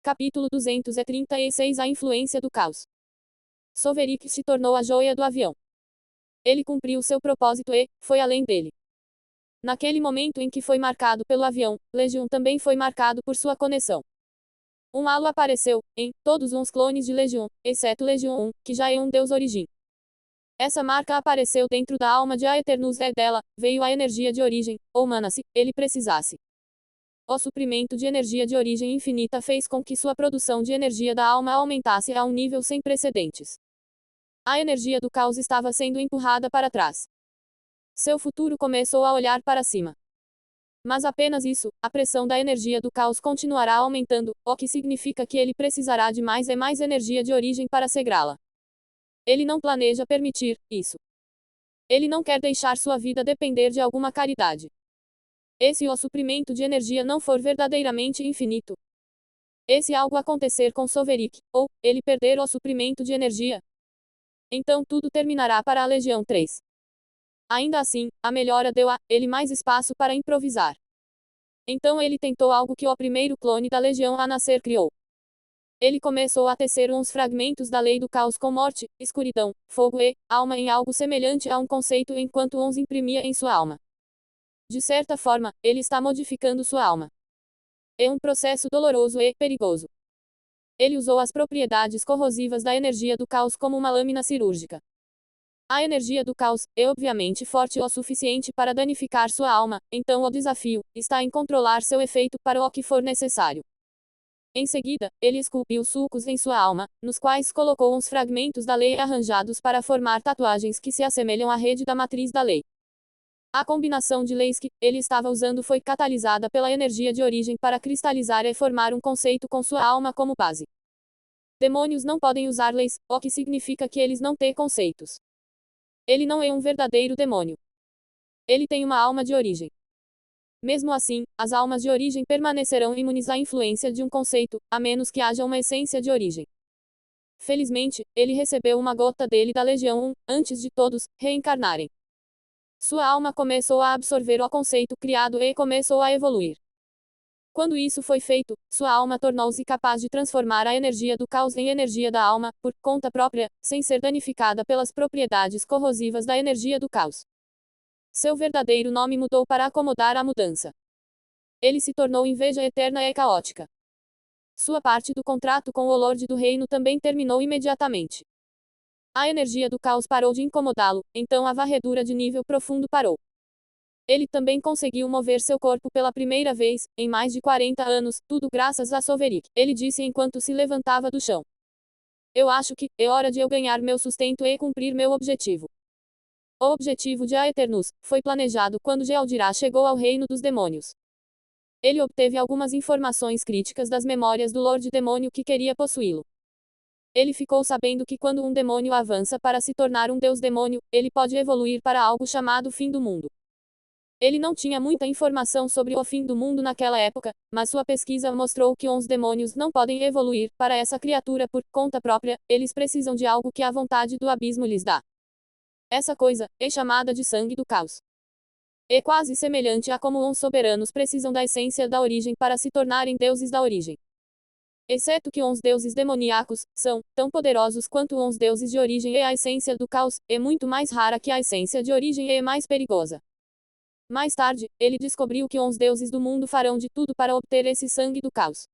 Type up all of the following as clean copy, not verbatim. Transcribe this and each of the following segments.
Capítulo 236 A influência do caos. Soverik se tornou a joia do avião. Ele cumpriu seu propósito e foi além dele. Naquele momento em que foi marcado pelo avião, Legion também foi marcado por sua conexão. Um halo apareceu em todos os clones de Legion, exceto Legion 1, que já é um deus origem. Essa marca apareceu dentro da alma de Aeternus e dela veio a energia de origem, ou mana se ele precisasse. O suprimento de energia de origem infinita fez com que sua produção de energia da alma aumentasse a um nível sem precedentes. A energia do caos estava sendo empurrada para trás. Seu futuro começou a olhar para cima. Mas apenas isso, a pressão da energia do caos continuará aumentando, o que significa que ele precisará de mais e mais energia de origem para segurá-la. Ele não planeja permitir isso. Ele não quer deixar sua vida depender de alguma caridade. E se o suprimento de energia não for verdadeiramente infinito? E se algo acontecer com Soverik, ou ele perder o suprimento de energia? Então tudo terminará para a Legião 3. Ainda assim, a melhora deu a ele mais espaço para improvisar. Então ele tentou algo que o primeiro clone da Legião a nascer criou. Ele começou a tecer uns fragmentos da lei do caos com morte, escuridão, fogo e alma em algo semelhante a um conceito enquanto os imprimia em sua alma. De certa forma, ele está modificando sua alma. É um processo doloroso e perigoso. Ele usou as propriedades corrosivas da energia do caos como uma lâmina cirúrgica. A energia do caos é obviamente forte o suficiente para danificar sua alma, então o desafio está em controlar seu efeito para o que for necessário. Em seguida, ele esculpiu sulcos em sua alma, nos quais colocou uns fragmentos da lei arranjados para formar tatuagens que se assemelham à rede da matriz da lei. A combinação de leis que ele estava usando foi catalisada pela energia de origem para cristalizar e formar um conceito com sua alma como base. Demônios não podem usar leis, o que significa que eles não têm conceitos. Ele não é um verdadeiro demônio. Ele tem uma alma de origem. Mesmo assim, as almas de origem permanecerão imunes à influência de um conceito, a menos que haja uma essência de origem. Felizmente, ele recebeu uma gota dele da Legião 1, antes de todos reencarnarem. Sua alma começou a absorver o conceito criado e começou a evoluir. Quando isso foi feito, sua alma tornou-se capaz de transformar a energia do caos em energia da alma, por conta própria, sem ser danificada pelas propriedades corrosivas da energia do caos. Seu verdadeiro nome mudou para acomodar a mudança. Ele se tornou inveja eterna e caótica. Sua parte do contrato com o Lorde do Reino também terminou imediatamente. A energia do caos parou de incomodá-lo, então a varredura de nível profundo parou. Ele também conseguiu mover seu corpo pela primeira vez, em mais de 40 anos, tudo graças a Soverik, ele disse enquanto se levantava do chão. Eu acho que é hora de eu ganhar meu sustento e cumprir meu objetivo. O objetivo de Aeternus foi planejado quando Gealdirá chegou ao reino dos demônios. Ele obteve algumas informações críticas das memórias do Lorde Demônio que queria possuí-lo. Ele ficou sabendo que quando um demônio avança para se tornar um deus demônio, ele pode evoluir para algo chamado fim do mundo. Ele não tinha muita informação sobre o fim do mundo naquela época, mas sua pesquisa mostrou que os demônios não podem evoluir para essa criatura por conta própria, eles precisam de algo que a vontade do abismo lhes dá. Essa coisa é chamada de sangue do caos. É quase semelhante a como os soberanos precisam da essência da origem para se tornarem deuses da origem. Exceto que os deuses demoníacos são tão poderosos quanto os deuses de origem e a essência do caos é muito mais rara que a essência de origem e é mais perigosa. Mais tarde, ele descobriu que os deuses do mundo farão de tudo para obter esse sangue do caos.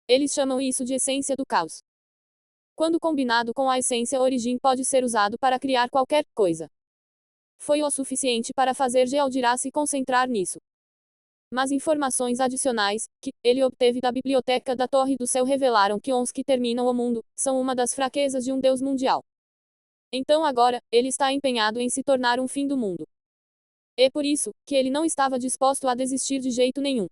Eles chamam isso de essência do caos. Quando combinado com a essência origem pode ser usado para criar qualquer coisa. Foi o suficiente para fazer Gealdirá se concentrar nisso. Mas informações adicionais, que ele obteve da biblioteca da Torre do Céu revelaram que os que terminam o mundo, são uma das fraquezas de um deus mundial. Então agora, ele está empenhado em se tornar um fim do mundo. É por isso, que ele não estava disposto a desistir de jeito nenhum.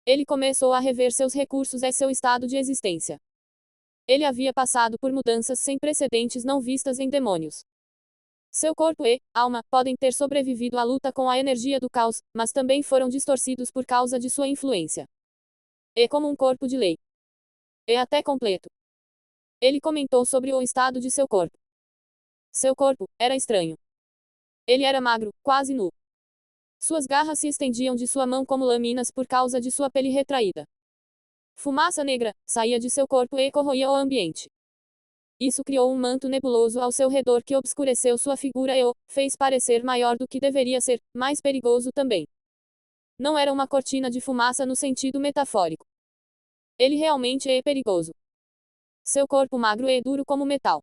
Ele começou a rever seus recursos e seu estado de existência. Ele havia passado por mudanças sem precedentes não vistas em demônios. Seu corpo e alma podem ter sobrevivido à luta com a energia do caos, mas também foram distorcidos por causa de sua influência. É como um corpo de lei. É até completo. Ele comentou sobre o estado de seu corpo. Seu corpo era estranho. Ele era magro, quase nu. Suas garras se estendiam de sua mão como lâminas por causa de sua pele retraída. Fumaça negra saía de seu corpo e corroía o ambiente. Isso criou um manto nebuloso ao seu redor que obscureceu sua figura e o fez parecer maior do que deveria ser, mais perigoso também. Não era uma cortina de fumaça no sentido metafórico. Ele realmente é perigoso. Seu corpo magro é duro como metal.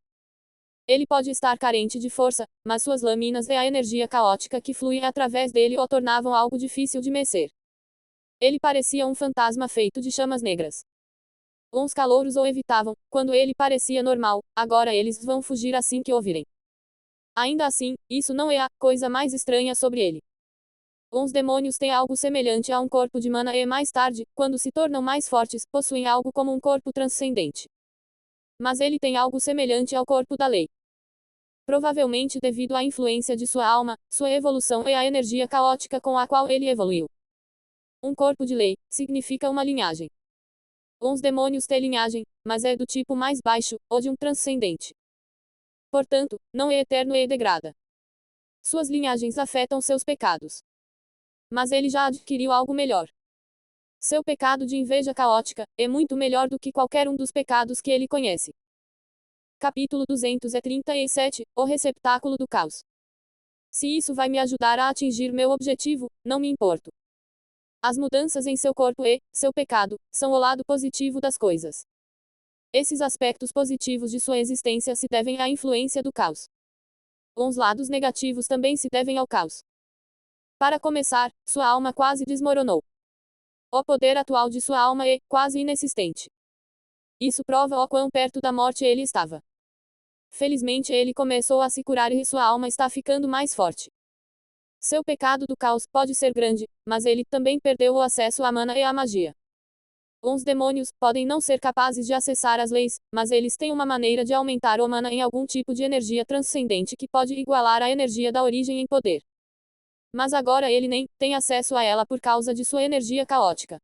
Ele pode estar carente de força, mas suas lâminas e a energia caótica que flui através dele o tornavam algo difícil de mexer. Ele parecia um fantasma feito de chamas negras. Uns calouros o evitavam, quando ele parecia normal, agora eles vão fugir assim que o virem. Ainda assim, isso não é a coisa mais estranha sobre ele. Uns demônios têm algo semelhante a um corpo de mana e mais tarde, quando se tornam mais fortes, possuem algo como um corpo transcendente. Mas ele tem algo semelhante ao corpo da lei. Provavelmente devido à influência de sua alma, sua evolução e à energia caótica com a qual ele evoluiu. Um corpo de lei significa uma linhagem. Uns demônios têm linhagem, mas é do tipo mais baixo, ou de um transcendente. Portanto, não é eterno e degrada. Suas linhagens afetam seus pecados. Mas ele já adquiriu algo melhor. Seu pecado de inveja caótica é muito melhor do que qualquer um dos pecados que ele conhece. Capítulo 237 O receptáculo do caos. Se isso vai me ajudar a atingir meu objetivo, não me importo. As mudanças em seu corpo e seu pecado são o lado positivo das coisas. Esses aspectos positivos de sua existência se devem à influência do caos. Uns lados negativos também se devem ao caos. Para começar, sua alma quase desmoronou. O poder atual de sua alma é quase inexistente. Isso prova o quão perto da morte ele estava. Felizmente ele começou a se curar e sua alma está ficando mais forte. Seu pecado do caos pode ser grande, mas ele também perdeu o acesso à mana e à magia. Uns demônios podem não ser capazes de acessar as leis, mas eles têm uma maneira de aumentar o mana em algum tipo de energia transcendente que pode igualar a energia da origem em poder. Mas agora ele nem tem acesso a ela por causa de sua energia caótica.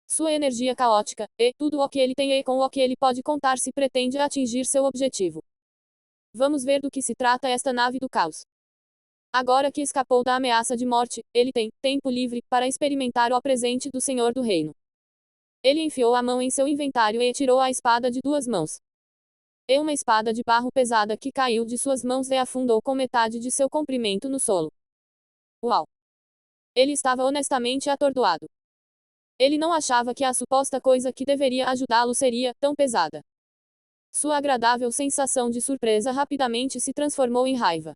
Sua energia caótica é tudo o que ele tem e com o que ele pode contar se pretende atingir seu objetivo. Vamos ver do que se trata esta nave do caos. Agora que escapou da ameaça de morte, ele tem tempo livre para experimentar o presente do Senhor do Reino. Ele enfiou a mão em seu inventário e tirou a espada de 2 mãos. É uma espada de barro pesada que caiu de suas mãos e afundou com metade de seu comprimento no solo. Uau! Ele estava honestamente atordoado. Ele não achava que a suposta coisa que deveria ajudá-lo seria tão pesada. Sua agradável sensação de surpresa rapidamente se transformou em raiva.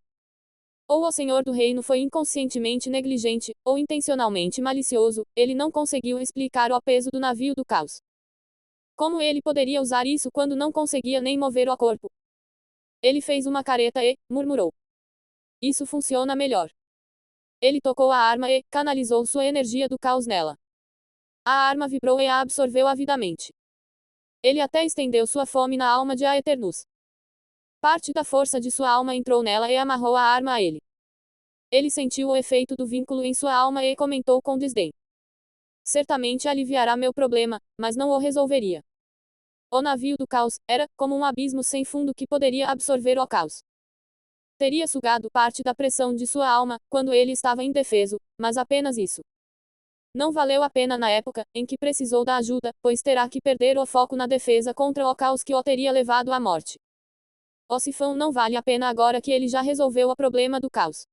Ou o Senhor do Reino foi inconscientemente negligente, ou intencionalmente malicioso, ele não conseguiu explicar o peso do navio do caos. Como ele poderia usar isso quando não conseguia nem mover o corpo? Ele fez uma careta e murmurou. Isso funciona melhor. Ele tocou a arma e canalizou sua energia do caos nela. A arma vibrou e a absorveu avidamente. Ele até estendeu sua fome na alma de Aeternus. Parte da força de sua alma entrou nela e amarrou a arma a ele. Ele sentiu o efeito do vínculo em sua alma e comentou com desdém. Certamente aliviará meu problema, mas não o resolveria. O navio do caos era como um abismo sem fundo que poderia absorver o caos. Teria sugado parte da pressão de sua alma, quando ele estava indefeso, mas apenas isso. Não valeu a pena na época em que precisou da ajuda, pois terá que perder o foco na defesa contra o caos que o teria levado à morte. O sifão não vale a pena agora que ele já resolveu o problema do caos.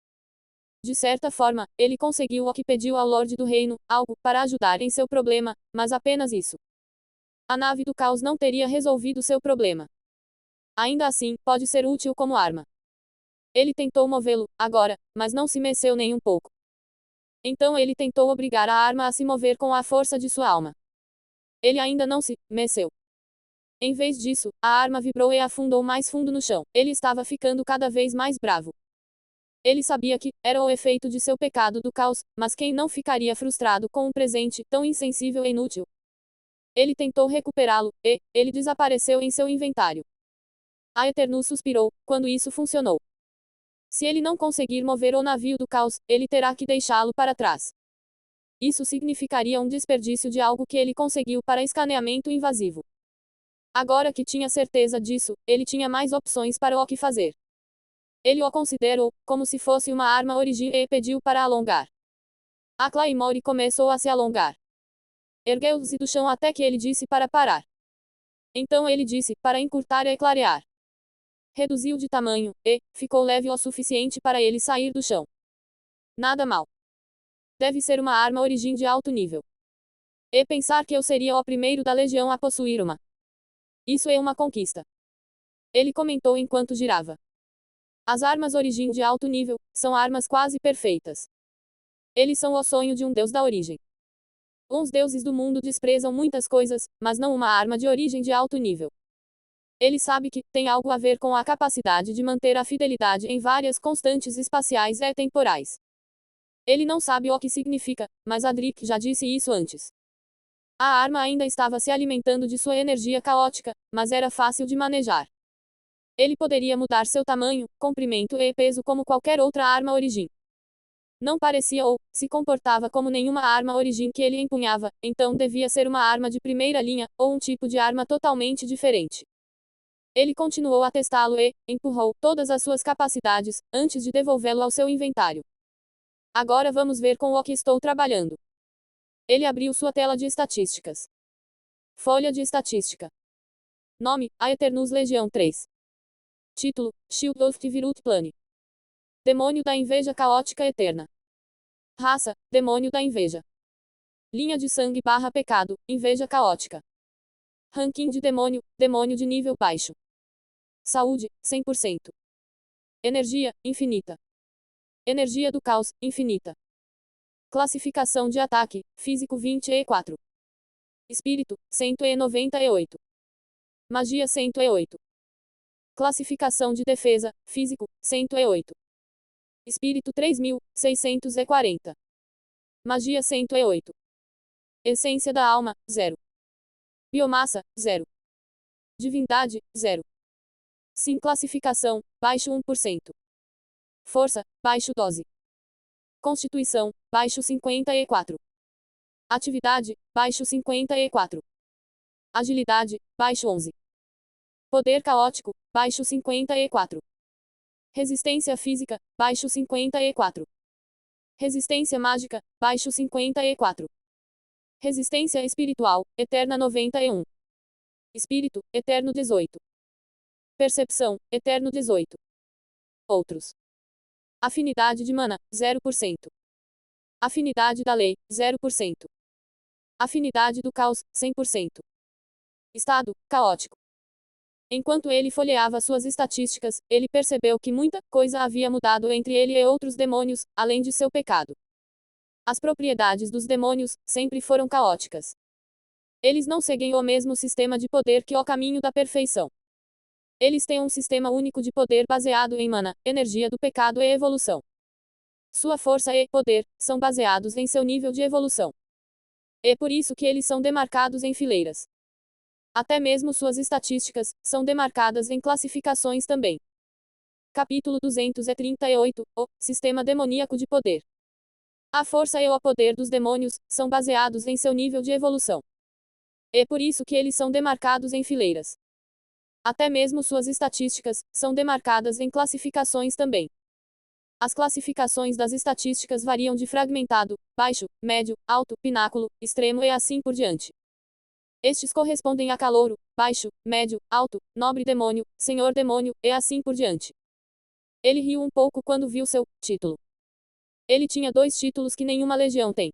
De certa forma, ele conseguiu o que pediu ao Lorde do Reino, algo para ajudar em seu problema, mas apenas isso. A nave do caos não teria resolvido seu problema. Ainda assim, pode ser útil como arma. Ele tentou movê-lo, agora, mas não se mexeu nem um pouco. Então ele tentou obrigar a arma a se mover com a força de sua alma. Ele ainda não se mexeu. Em vez disso, a arma vibrou e afundou mais fundo no chão. Ele estava ficando cada vez mais bravo. Ele sabia que era o efeito de seu pecado do caos, mas quem não ficaria frustrado com um presente tão insensível e inútil? Ele tentou recuperá-lo, e ele desapareceu em seu inventário. Aeternus suspirou quando isso funcionou. Se ele não conseguir mover o navio do caos, ele terá que deixá-lo para trás. Isso significaria um desperdício de algo que ele conseguiu para escaneamento invasivo. Agora que tinha certeza disso, ele tinha mais opções para o que fazer. Ele o considerou como se fosse uma arma original e pediu para alongar. A Claymore começou a se alongar. ergueu-se do chão até que ele disse para parar. Então ele disse, para encurtar e clarear. Reduziu de tamanho, e ficou leve o suficiente para ele sair do chão. Nada mal. Deve ser uma arma origem de alto nível. E pensar que eu seria o primeiro da legião a possuir uma. Isso é uma conquista. Ele comentou enquanto girava. As armas origem de alto nível são armas quase perfeitas. Eles são o sonho de um deus da origem. Os deuses do mundo desprezam muitas coisas, mas não uma arma de origem de alto nível. Ele sabe que tem algo a ver com a capacidade de manter a fidelidade em várias constantes espaciais e temporais. Ele não sabe o que significa, mas Adric já disse isso antes. A arma ainda estava se alimentando de sua energia caótica, mas era fácil de manejar. Ele poderia mudar seu tamanho, comprimento e peso como qualquer outra arma origem. Não parecia ou se comportava como nenhuma arma origem que ele empunhava, então devia ser uma arma de primeira linha, ou um tipo de arma totalmente diferente. Ele continuou a testá-lo e empurrou todas as suas capacidades, antes de devolvê-lo ao seu inventário. Agora vamos ver com o que estou trabalhando. Ele abriu sua tela de estatísticas. Folha de estatística. Nome, Aeternus Legião 3. Título, Shield of the Virut Plane. Demônio da inveja caótica eterna. Raça, demônio da inveja. Linha de sangue / pecado, inveja caótica. Ranking de demônio, demônio de nível baixo. Saúde, 100%. Energia, infinita. Energia do caos, infinita. Classificação de ataque, físico 24. Espírito, 198. Magia 108. Classificação de defesa, físico, 108. Espírito 3640. Magia 108. Essência da alma, 0. Biomassa, 0. Divindade, 0. Sim, classificação, baixo 1%. Força, baixo 12. Constituição, baixo 54. Atividade, baixo 54. Agilidade, baixo 11. Poder caótico, baixo 54. Resistência física, baixo 54. Resistência mágica, baixo 54. Resistência espiritual, eterna 91. Espírito, eterno 18. Percepção, eterno 18. Outros. Afinidade de mana, 0%. Afinidade da lei, 0%. Afinidade do caos, 100%. Estado, caótico. Enquanto ele folheava suas estatísticas, ele percebeu que muita coisa havia mudado entre ele e outros demônios, além de seu pecado. As propriedades dos demônios sempre foram caóticas. Eles não seguem o mesmo sistema de poder que o caminho da perfeição. Eles têm um sistema único de poder baseado em mana, energia do pecado e evolução. Sua força e poder são baseados em seu nível de evolução. É por isso que eles são demarcados em fileiras. Até mesmo suas estatísticas são demarcadas em classificações também. Capítulo 238 O Sistema Demoníaco de Poder. A força e o poder dos demônios são baseados em seu nível de evolução. É por isso que eles são demarcados em fileiras. Até mesmo suas estatísticas são demarcadas em classificações também. As classificações das estatísticas variam de fragmentado, baixo, médio, alto, pináculo, extremo e assim por diante. Estes correspondem a calouro, baixo, médio, alto, nobre demônio, senhor demônio, e assim por diante. Ele riu um pouco quando viu seu título. Ele tinha 2 títulos que nenhuma legião tem.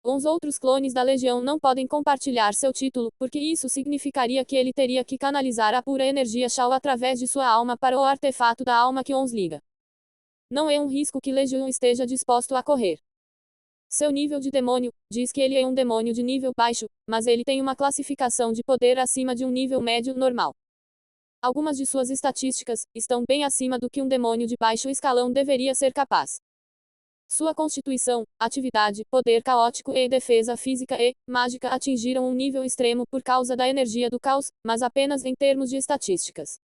Os outros clones da legião não podem compartilhar seu título, porque isso significaria que ele teria que canalizar a pura energia Shao através de sua alma para o artefato da alma que os liga. Não é um risco que legião esteja disposto a correr. Seu nível de demônio diz que ele é um demônio de nível baixo, mas ele tem uma classificação de poder acima de um nível médio normal. Algumas de suas estatísticas estão bem acima do que um demônio de baixo escalão deveria ser capaz. Sua constituição, atividade, poder caótico e defesa física e mágica atingiram um nível extremo por causa da energia do caos, mas apenas em termos de estatísticas.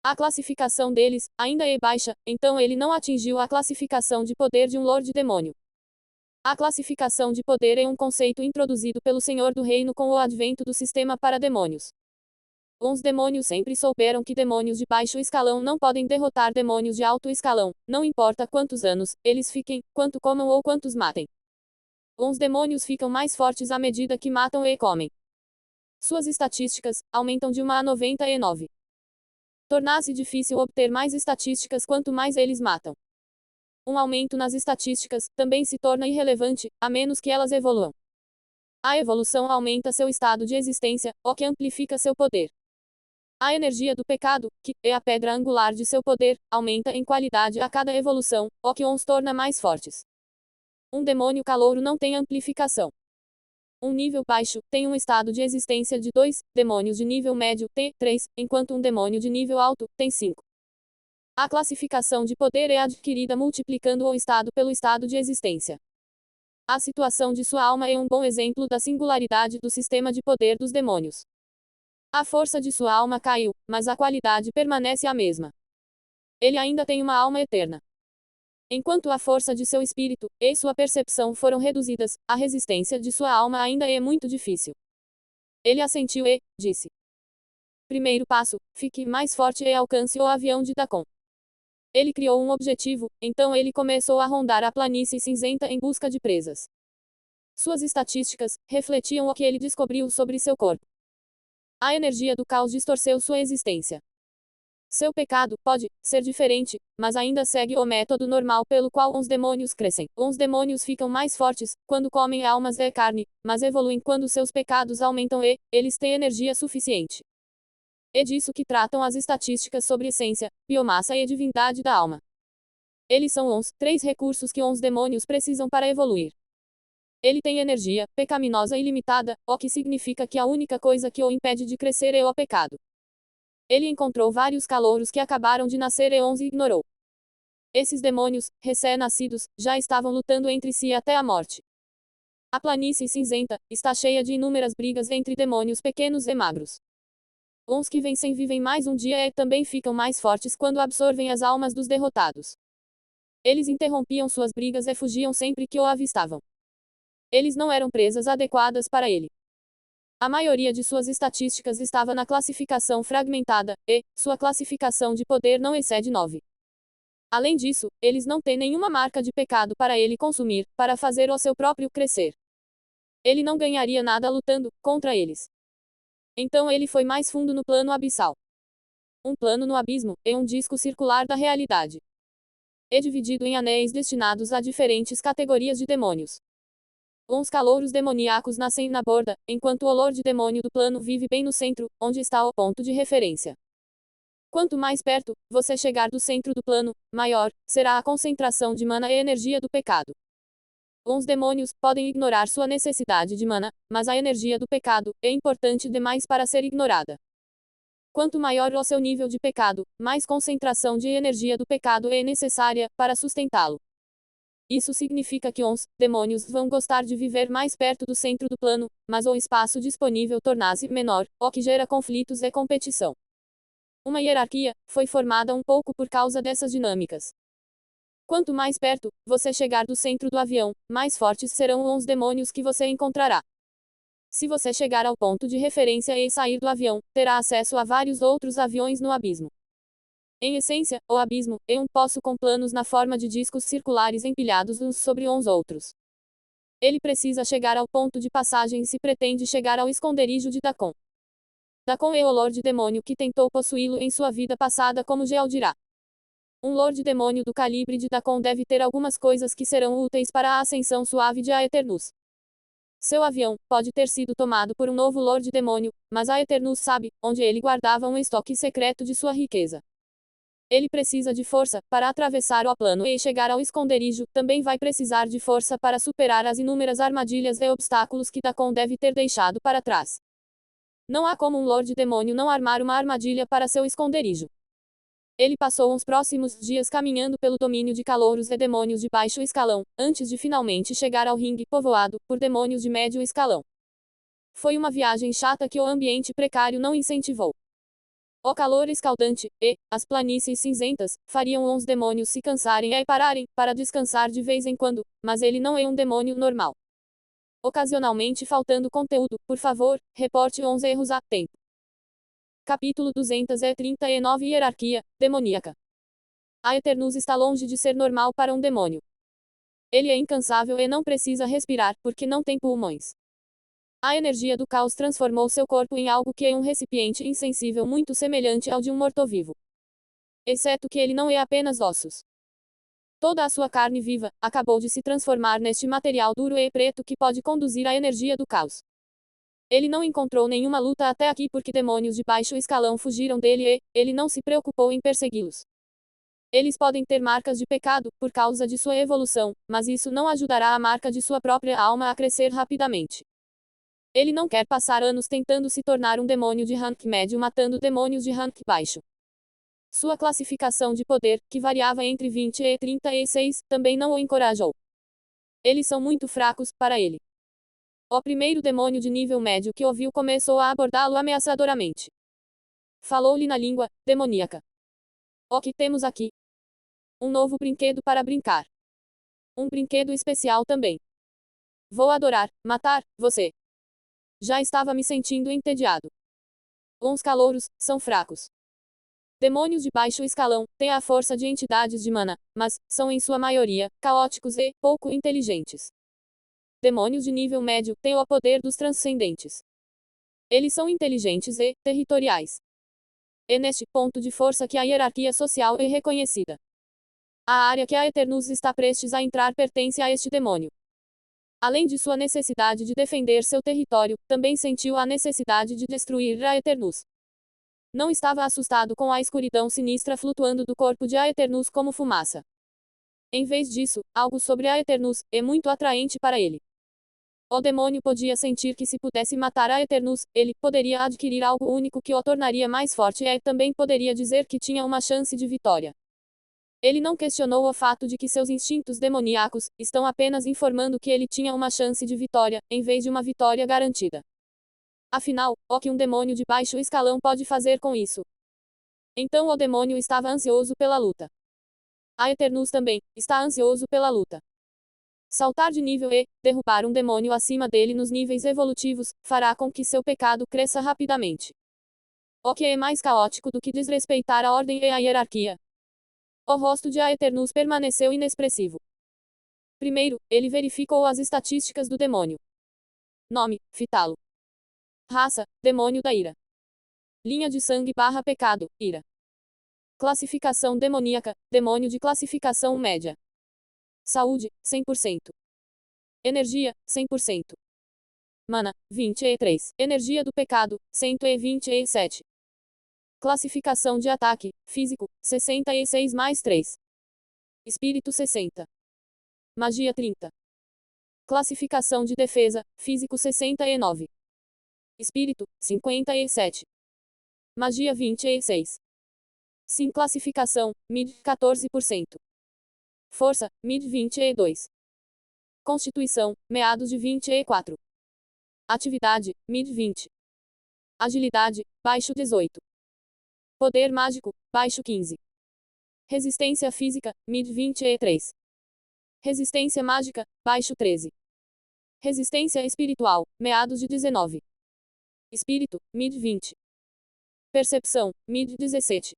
A classificação deles ainda é baixa, então ele não atingiu a classificação de poder de um Lorde Demônio. A classificação de poder é um conceito introduzido pelo Senhor do Reino com o advento do sistema para demônios. Os demônios sempre souberam que demônios de baixo escalão não podem derrotar demônios de alto escalão, não importa quantos anos eles fiquem, quanto comam ou quantos matem. Os demônios ficam mais fortes à medida que matam e comem. Suas estatísticas aumentam de 1 a 99. Torna-se difícil obter mais estatísticas quanto mais eles matam. Um aumento nas estatísticas também se torna irrelevante, a menos que elas evoluam. A evolução aumenta seu estado de existência, o que amplifica seu poder. A energia do pecado, que é a pedra angular de seu poder, aumenta em qualidade a cada evolução, o que os torna mais fortes. Um demônio calouro não tem amplificação. Um nível baixo tem um estado de existência de 2, demônios de nível médio tem 3, enquanto um demônio de nível alto tem 5. A classificação de poder é adquirida multiplicando o estado pelo estado de existência. A situação de sua alma é um bom exemplo da singularidade do sistema de poder dos demônios. A força de sua alma caiu, mas a qualidade permanece a mesma. Ele ainda tem uma alma eterna. Enquanto a força de seu espírito e sua percepção foram reduzidas, a resistência de sua alma ainda é muito difícil. Ele assentiu e disse: primeiro passo, fique mais forte e alcance o avião de Dacon. Ele criou um objetivo, então ele começou a rondar a planície cinzenta em busca de presas. Suas estatísticas refletiam o que ele descobriu sobre seu corpo. A energia do caos distorceu sua existência. Seu pecado pode ser diferente, mas ainda segue o método normal pelo qual os demônios crescem. Os demônios ficam mais fortes quando comem almas e carne, mas evoluem quando seus pecados aumentam e eles têm energia suficiente. É disso que tratam as estatísticas sobre essência, biomassa e divindade da alma. Eles são os 3 recursos que os demônios precisam para evoluir. Ele tem energia pecaminosa ilimitada, o que significa que a única coisa que o impede de crescer é o pecado. Ele encontrou vários calouros que acabaram de nascer e os ignorou. Esses demônios, recém-nascidos, já estavam lutando entre si até a morte. A planície cinzenta está cheia de inúmeras brigas entre demônios pequenos e magros. Os que vencem vivem mais um dia e também ficam mais fortes quando absorvem as almas dos derrotados. Eles interrompiam suas brigas e fugiam sempre que o avistavam. Eles não eram presas adequadas para ele. A maioria de suas estatísticas estava na classificação fragmentada, e sua classificação de poder não excede 9. Além disso, eles não têm nenhuma marca de pecado para ele consumir, para fazer o seu próprio crescer. Ele não ganharia nada lutando contra eles. Então ele foi mais fundo no plano abissal. Um plano no abismo é um disco circular da realidade. É dividido em anéis destinados a diferentes categorias de demônios. Uns calouros demoníacos nascem na borda, enquanto o olor de demônio do plano vive bem no centro, onde está o ponto de referência. Quanto mais perto você chegar do centro do plano, maior será a concentração de mana e energia do pecado. Uns demônios podem ignorar sua necessidade de mana, mas a energia do pecado é importante demais para ser ignorada. Quanto maior o seu nível de pecado, mais concentração de energia do pecado é necessária para sustentá-lo. Isso significa que os demônios vão gostar de viver mais perto do centro do plano, mas o espaço disponível torna-se menor, o que gera conflitos e competição. Uma hierarquia foi formada um pouco por causa dessas dinâmicas. Quanto mais perto você chegar do centro do avião, mais fortes serão os demônios que você encontrará. Se você chegar ao ponto de referência e sair do avião, terá acesso a vários outros aviões no abismo. Em essência, o abismo é um poço com planos na forma de discos circulares empilhados uns sobre uns outros. Ele precisa chegar ao ponto de passagem se pretende chegar ao esconderijo de Dacon. Dacon é o Lorde Demônio que tentou possuí-lo em sua vida passada como Geel dirá. Um Lorde Demônio do calibre de Dacon deve ter algumas coisas que serão úteis para a ascensão suave de Aeternus. Seu avião pode ter sido tomado por um novo Lorde Demônio, mas Aeternus sabe onde ele guardava um estoque secreto de sua riqueza. Ele precisa de força para atravessar o plano e chegar ao esconderijo, também vai precisar de força para superar as inúmeras armadilhas e obstáculos que Dacon deve ter deixado para trás. Não há como um Lorde Demônio não armar uma armadilha para seu esconderijo. Ele passou uns próximos dias caminhando pelo domínio de calouros e demônios de baixo escalão, antes de finalmente chegar ao ringue povoado por demônios de médio escalão. Foi uma viagem chata que o ambiente precário não incentivou. O calor escaldante, e as planícies cinzentas, fariam os demônios se cansarem e pararem, para descansar de vez em quando, mas ele não é um demônio normal. Ocasionalmente faltando conteúdo, por favor, reporte os erros a tempo. Capítulo 239 Hierarquia demoníaca. Aeternus está longe de ser normal para um demônio. Ele é incansável e não precisa respirar, porque não tem pulmões. A energia do caos transformou seu corpo em algo que é um recipiente insensível muito semelhante ao de um morto-vivo. Exceto que ele não é apenas ossos. Toda a sua carne viva acabou de se transformar neste material duro e preto que pode conduzir a energia do caos. Ele não encontrou nenhuma luta até aqui porque demônios de baixo escalão fugiram dele e ele não se preocupou em persegui-los. Eles podem ter marcas de pecado por causa de sua evolução, mas isso não ajudará a marca de sua própria alma a crescer rapidamente. Ele não quer passar anos tentando se tornar um demônio de rank médio matando demônios de rank baixo. Sua classificação de poder, que variava entre 20 e 36, também não o encorajou. Eles são muito fracos para ele. O primeiro demônio de nível médio que ouviu começou a abordá-lo ameaçadoramente. Falou-lhe na língua demoníaca. O que temos aqui? Um novo brinquedo para brincar. Um brinquedo especial também. Vou adorar matar você. Já estava me sentindo entediado. Os calouros são fracos. Demônios de baixo escalão têm a força de entidades de mana, mas são em sua maioria caóticos e pouco inteligentes. Demônios de nível médio têm o poder dos transcendentes. Eles são inteligentes e territoriais. É neste ponto de força que a hierarquia social é reconhecida. A área que a Eternus está prestes a entrar pertence a este demônio. Além de sua necessidade de defender seu território, também sentiu a necessidade de destruir a Eternus. Não estava assustado com a escuridão sinistra flutuando do corpo de Aeternus como fumaça. Em vez disso, algo sobre Aeternus é muito atraente para ele. O demônio podia sentir que se pudesse matar Aeternus, ele poderia adquirir algo único que o tornaria mais forte e também poderia dizer que tinha uma chance de vitória. Ele não questionou o fato de que seus instintos demoníacos estão apenas informando que ele tinha uma chance de vitória, em vez de uma vitória garantida. Afinal, o que um demônio de baixo escalão pode fazer com isso? Então o demônio estava ansioso pela luta. Aeternus também está ansioso pela luta. Saltar de nível e derrubar um demônio acima dele nos níveis evolutivos fará com que seu pecado cresça rapidamente. O que é mais caótico do que desrespeitar a ordem e a hierarquia? O rosto de Aeternus permaneceu inexpressivo. Primeiro, ele verificou as estatísticas do demônio. Nome: Fitalo. Raça: demônio da ira. Linha de sangue / pecado: ira. Classificação demoníaca: demônio de classificação média. Saúde: 100%. Energia: 100%. Mana: 23. Energia do pecado: 127. Classificação de ataque: físico: 66 mais 3. Espírito: 60. Magia: 30. Classificação de defesa: físico: 69. Espírito: 57. Magia: 26. Sim. Classificação: mid: 14%. Força: mid: 22. Constituição: meados de 24. Atividade: mid: 20. Agilidade: baixo 18. Poder mágico: baixo 15. Resistência física: mid: 23. Resistência mágica: baixo 13. Resistência espiritual: meados de 19. Espírito: mid: 20. Percepção: mid: 17.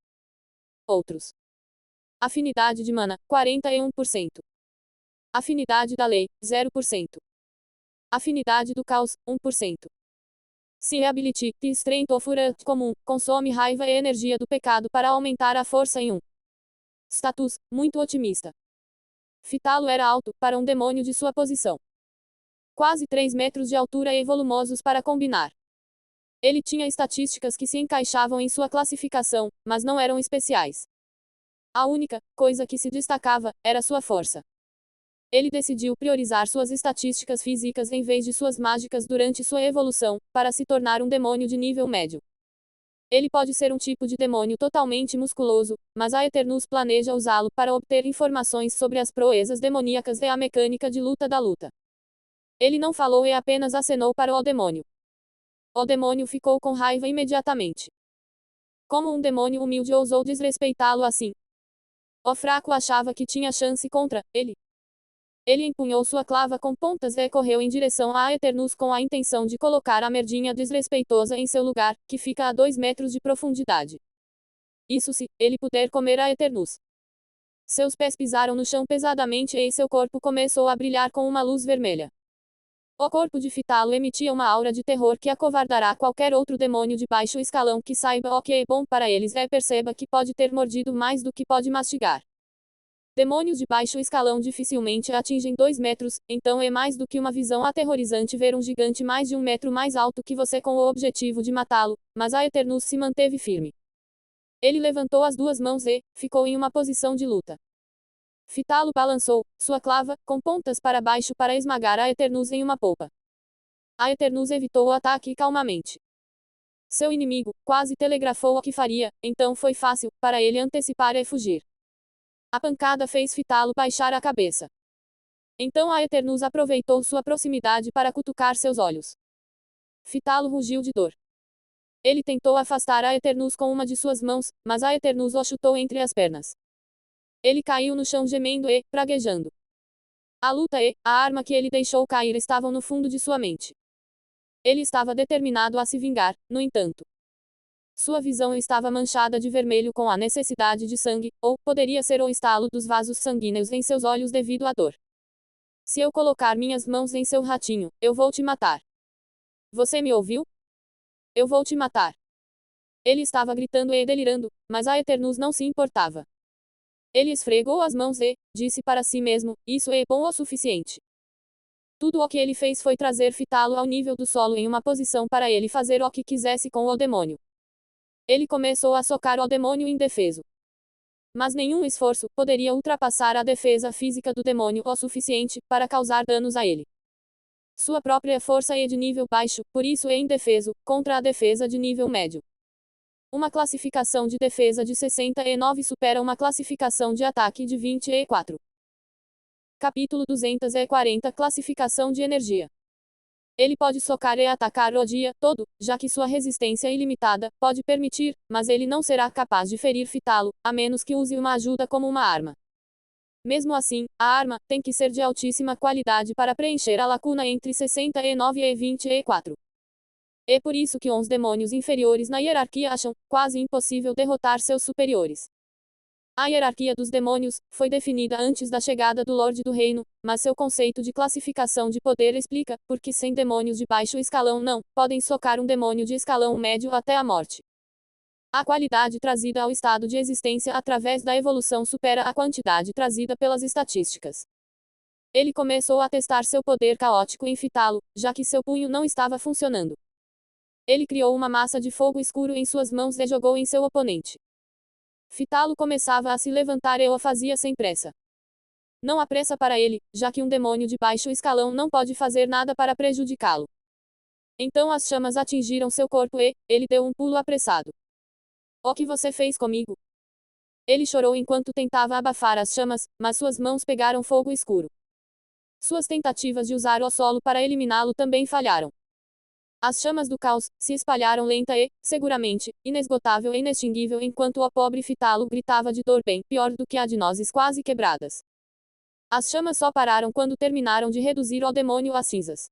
Outros. Afinidade de mana: 41%. Afinidade da lei: 0%. Afinidade do caos: 1%. Se ability, strength of fúria comum, consome raiva e energia do pecado para aumentar a força em 1. Status: muito otimista. Fitalo era alto para um demônio de sua posição. Quase 3 metros de altura e volumosos para combinar. Ele tinha estatísticas que se encaixavam em sua classificação, mas não eram especiais. A única coisa que se destacava era sua força. Ele decidiu priorizar suas estatísticas físicas em vez de suas mágicas durante sua evolução, para se tornar um demônio de nível médio. Ele pode ser um tipo de demônio totalmente musculoso, mas a Eternus planeja usá-lo para obter informações sobre as proezas demoníacas e a mecânica de luta da luta. Ele não falou e apenas acenou para o demônio. O demônio ficou com raiva imediatamente. Como um demônio humilde ousou desrespeitá-lo assim? O fraco achava que tinha chance contra ele. Ele empunhou sua clava com pontas e correu em direção a Eternus com a intenção de colocar a merdinha desrespeitosa em seu lugar, que fica a 2 metros de profundidade. Isso se ele puder comer a Eternus. Seus pés pisaram no chão pesadamente e seu corpo começou a brilhar com uma luz vermelha. O corpo de Fitalo emitia uma aura de terror que acovardará qualquer outro demônio de baixo escalão que saiba o que é bom para eles e perceba que pode ter mordido mais do que pode mastigar. Demônios de baixo escalão dificilmente atingem 2 metros, então é mais do que uma visão aterrorizante ver um gigante mais de 1 metro mais alto que você com o objetivo de matá-lo, mas Aeternus se manteve firme. Ele levantou as duas mãos e ficou em uma posição de luta. Fitalo balançou sua clava, com pontas para baixo para esmagar Aeternus em uma polpa. Aeternus evitou o ataque calmamente. Seu inimigo quase telegrafou o que faria, então foi fácil para ele antecipar e fugir. A pancada fez Fitalo baixar a cabeça. Então Aeternus aproveitou sua proximidade para cutucar seus olhos. Fitalo rugiu de dor. Ele tentou afastar Aeternus com uma de suas mãos, mas Aeternus o chutou entre as pernas. Ele caiu no chão gemendo e praguejando. A luta e a arma que ele deixou cair estavam no fundo de sua mente. Ele estava determinado a se vingar, no entanto. Sua visão estava manchada de vermelho com a necessidade de sangue, ou poderia ser o estalo dos vasos sanguíneos em seus olhos devido à dor. Se eu colocar minhas mãos em seu ratinho, eu vou te matar. Você me ouviu? Eu vou te matar. Ele estava gritando e delirando, mas Aeternus não se importava. Ele esfregou as mãos e disse para si mesmo: isso é bom o suficiente. Tudo o que ele fez foi trazer Fitalo ao nível do solo em uma posição para ele fazer o que quisesse com o demônio. Ele começou a socar o demônio indefeso. Mas nenhum esforço poderia ultrapassar a defesa física do demônio o suficiente para causar danos a ele. Sua própria força é de nível baixo, por isso é indefeso, contra a defesa de nível médio. Uma classificação de defesa de 69 supera uma classificação de ataque de 24. Capítulo 240 Classificação de energia. Ele pode socar e atacar o dia todo, já que sua resistência ilimitada pode permitir, mas ele não será capaz de ferir Fitalo, a menos que use uma ajuda como uma arma. Mesmo assim, a arma tem que ser de altíssima qualidade para preencher a lacuna entre 69 e 24. É por isso que os demônios inferiores na hierarquia acham quase impossível derrotar seus superiores. A hierarquia dos demônios foi definida antes da chegada do Lorde do Reino, mas seu conceito de classificação de poder explica por que 100 demônios de baixo escalão não podem socar um demônio de escalão médio até a morte. A qualidade trazida ao estado de existência através da evolução supera a quantidade trazida pelas estatísticas. Ele começou a testar seu poder caótico em Fitalo, já que seu punho não estava funcionando. Ele criou uma massa de fogo escuro em suas mãos e jogou em seu oponente. Fitalo começava a se levantar e o fazia sem pressa. Não há pressa para ele, já que um demônio de baixo escalão não pode fazer nada para prejudicá-lo. Então as chamas atingiram seu corpo e ele deu um pulo apressado. O que você fez comigo? Ele chorou enquanto tentava abafar as chamas, mas suas mãos pegaram fogo escuro. Suas tentativas de usar o solo para eliminá-lo também falharam. As chamas do caos se espalharam lenta e, seguramente, inesgotável e inextinguível enquanto o pobre Fitalo gritava de dor bem pior do que a de nozes quase quebradas. As chamas só pararam quando terminaram de reduzir o demônio a cinzas.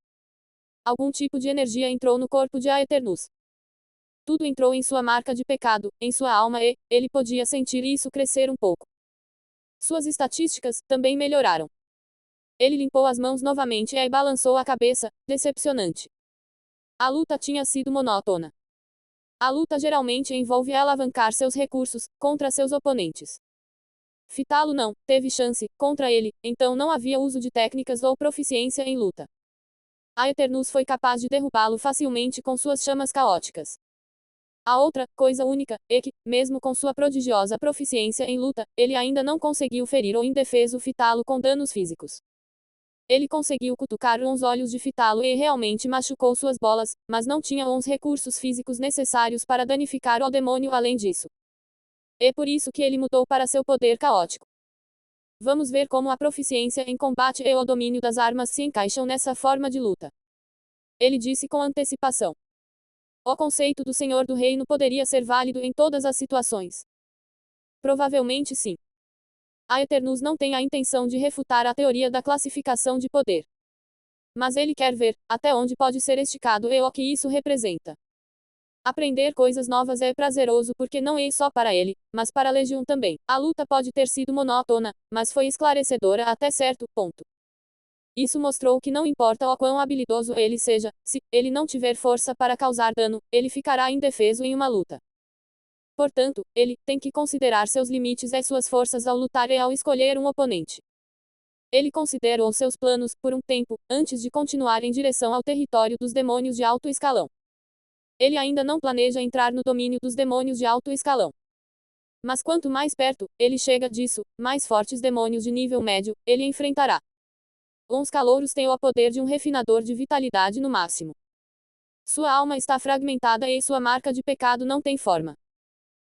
Algum tipo de energia entrou no corpo de Aeternus. Tudo entrou em sua marca de pecado, em sua alma e, ele podia sentir isso crescer um pouco. Suas estatísticas também melhoraram. Ele limpou as mãos novamente e balançou a cabeça, decepcionante. A luta tinha sido monótona. A luta geralmente envolve alavancar seus recursos contra seus oponentes. Fitalo não teve chance contra ele, então não havia uso de técnicas ou proficiência em luta. Aeternus foi capaz de derrubá-lo facilmente com suas chamas caóticas. A outra coisa única é que, mesmo com sua prodigiosa proficiência em luta, ele ainda não conseguiu ferir o indefeso Fitalo com danos físicos. Ele conseguiu cutucar os olhos de Fitalo e realmente machucou suas bolas, mas não tinha os recursos físicos necessários para danificar o demônio além disso. É por isso que ele mudou para seu poder caótico. Vamos ver como a proficiência em combate e o domínio das armas se encaixam nessa forma de luta. Ele disse com antecipação. O conceito do Senhor do Reino poderia ser válido em todas as situações. Provavelmente sim. Aeternus não tem a intenção de refutar a teoria da classificação de poder. Mas ele quer ver até onde pode ser esticado e o que isso representa. Aprender coisas novas é prazeroso porque não é só para ele, mas para a Legião também. A luta pode ter sido monótona, mas foi esclarecedora até certo ponto. Isso mostrou que não importa o quão habilidoso ele seja, se ele não tiver força para causar dano, ele ficará indefeso em uma luta. Portanto, ele tem que considerar seus limites e suas forças ao lutar e ao escolher um oponente. Ele considerou seus planos, por um tempo, antes de continuar em direção ao território dos demônios de alto escalão. Ele ainda não planeja entrar no domínio dos demônios de alto escalão. Mas quanto mais perto ele chega disso, mais fortes demônios de nível médio ele enfrentará. Os calouros têm o poder de um refinador de vitalidade no máximo. Sua alma está fragmentada e sua marca de pecado não tem forma.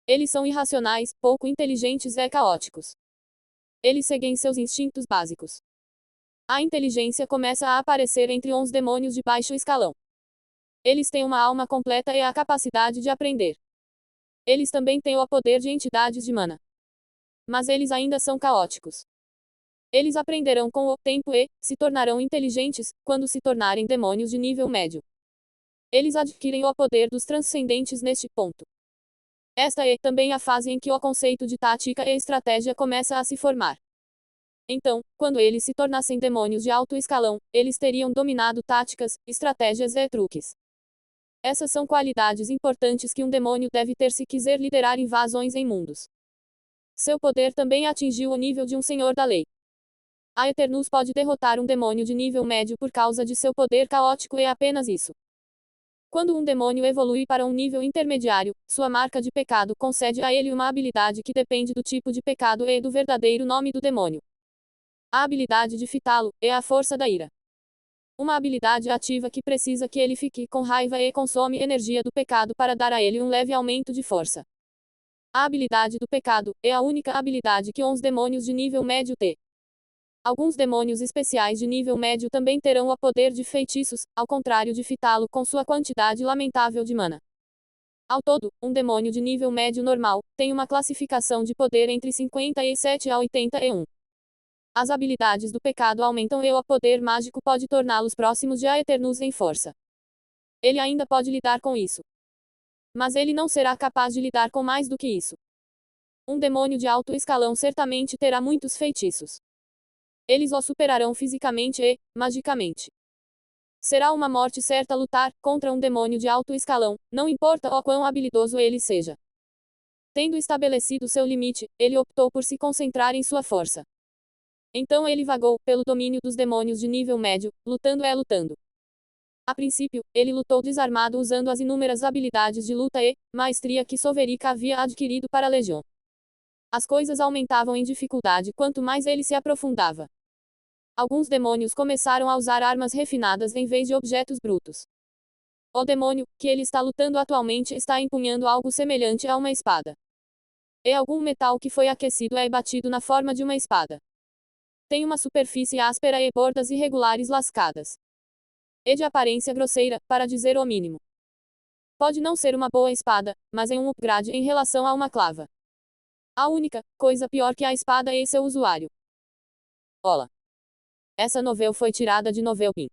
Eles são irracionais, pouco inteligentes e caóticos. Eles seguem seus instintos básicos. A inteligência começa a aparecer entre os demônios de baixo escalão. Eles têm uma alma completa e a capacidade de aprender. Eles também têm o poder de entidades de mana. Mas eles ainda são caóticos. Eles aprenderão com o tempo e se tornarão inteligentes quando se tornarem demônios de nível médio. Eles adquirem o poder dos transcendentes neste ponto. Esta é também a fase em que o conceito de tática e estratégia começa a se formar. Então, quando eles se tornassem demônios de alto escalão, eles teriam dominado táticas, estratégias e truques. Essas são qualidades importantes que um demônio deve ter se quiser liderar invasões em mundos. Seu poder também atingiu o nível de um senhor da lei. A Eternus pode derrotar um demônio de nível médio por causa de seu poder caótico e apenas isso. Quando um demônio evolui para um nível intermediário, sua marca de pecado concede a ele uma habilidade que depende do tipo de pecado e do verdadeiro nome do demônio. A habilidade de fitá-lo é a força da ira. Uma habilidade ativa que precisa que ele fique com raiva e consome energia do pecado para dar a ele um leve aumento de força. A habilidade do pecado é a única habilidade que os demônios de nível médio têm. Alguns demônios especiais de nível médio também terão o poder de feitiços, ao contrário de fitá-lo com sua quantidade lamentável de mana. Ao todo, um demônio de nível médio normal tem uma classificação de poder entre 57 a 81. As habilidades do pecado aumentam e o poder mágico pode torná-los próximos de Aeternus em força. Ele ainda pode lidar com isso. Mas ele não será capaz de lidar com mais do que isso. Um demônio de alto escalão certamente terá muitos feitiços. Eles o superarão fisicamente e, magicamente. Será uma morte certa lutar contra um demônio de alto escalão, não importa o quão habilidoso ele seja. Tendo estabelecido seu limite, ele optou por se concentrar em sua força. Então ele vagou pelo domínio dos demônios de nível médio, lutando. A princípio, ele lutou desarmado usando as inúmeras habilidades de luta e maestria que Soverica havia adquirido para a Legião. As coisas aumentavam em dificuldade quanto mais ele se aprofundava. Alguns demônios começaram a usar armas refinadas em vez de objetos brutos. O demônio que ele está lutando atualmente está empunhando algo semelhante a uma espada. É algum metal que foi aquecido e batido na forma de uma espada. Tem uma superfície áspera e bordas irregulares lascadas. É de aparência grosseira, para dizer o mínimo. Pode não ser uma boa espada, mas é um upgrade em relação a uma clava. A única coisa pior que a espada é seu usuário. Olá. Essa novela foi tirada de Novelpin.